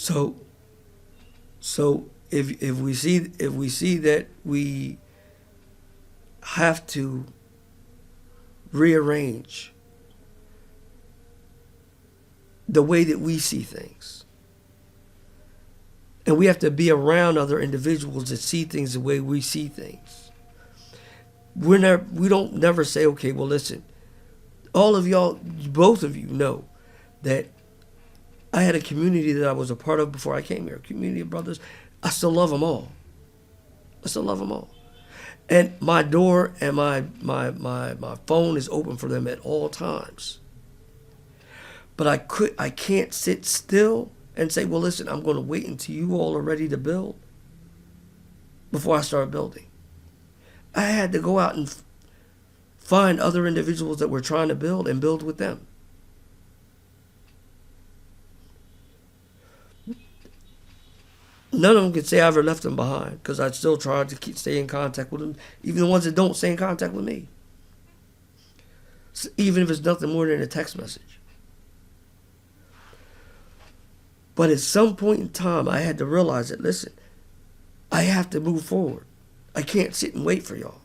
So if we see that we have to rearrange the way that we see things, and we have to be around other individuals that see things the way we see things. We don't never say, okay, well, listen, all of y'all, both of you know that I had a community that I was a part of before I came here, a community of brothers. I still love them all. I still love them all. And my door and my phone is open for them at all times. But I can't sit still and say, well, listen, I'm going to wait until you all are ready to build before I start building. I had to go out and find other individuals that were trying to build and build with them. None of them could say I ever left them behind, because I still tried to stay in contact with them, even the ones that don't stay in contact with me. So even if it's nothing more than a text message. But at some point in time, I had to realize that, listen, I have to move forward. I can't sit and wait for y'all.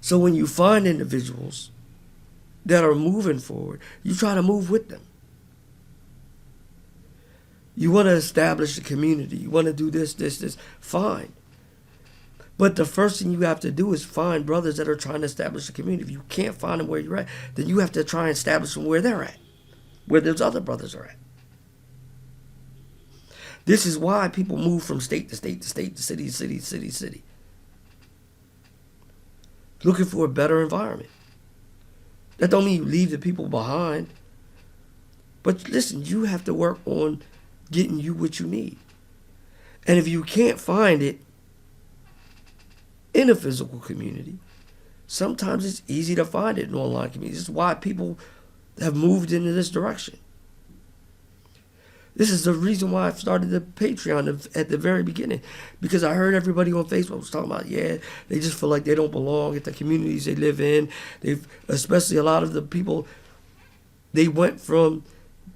So when you find individuals that are moving forward, you try to move with them. You want to establish a community. You want to do this, fine. But the first thing you have to do is find brothers that are trying to establish a community. If you can't find them where you're at, then you have to try and establish them where they're at, where those other brothers are at. This is why people move from state to state to state to city to city to city to city. Looking for a better environment. That don't mean you leave the people behind. But listen, you have to work on getting you what you need. And if you can't find it in a physical community, sometimes it's easy to find it in online communities. This is why people have moved into this direction. This is the reason why I started the Patreon at the very beginning, because I heard everybody on Facebook was talking about, yeah, they just feel like they don't belong at the communities they live in. Especially a lot of the people, they went from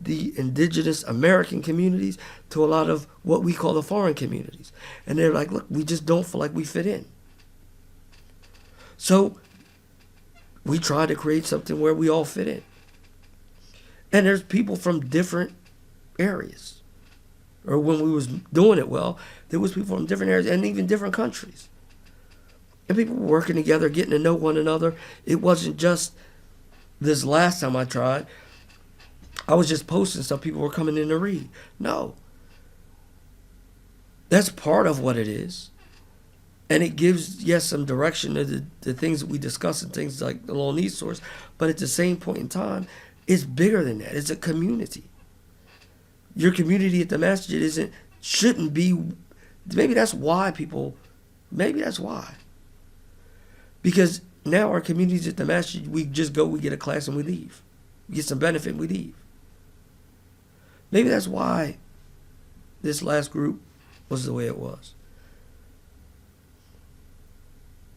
the indigenous American communities to a lot of what we call the foreign communities. And they're like, look, we just don't feel like we fit in. So we try to create something where we all fit in. And there's people from different areas. Or when we was doing it well, there was people from different areas and even different countries. And people were working together, getting to know one another. It wasn't just this last time I tried, I was just posting stuff, people were coming in to read. No. That's part of what it is. And it gives, yes, some direction to the things that we discuss and things like the Law Needs Source. But at the same point in time, it's bigger than that. It's a community. Your community at the masjid shouldn't be, maybe that's why. Because now our communities at the masjid, we just go, we get a class and we leave. We get some benefit and we leave. Maybe that's why this last group was the way it was.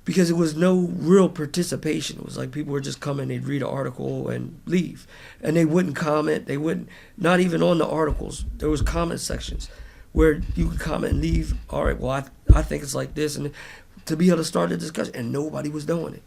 Because it was no real participation. It was like people were just coming, they'd read an article and leave. And they wouldn't comment. They wouldn't, not even on the articles. There was comment sections where you could comment and leave. All right, well, I think it's like this. And to be able to start a discussion. And nobody was doing it.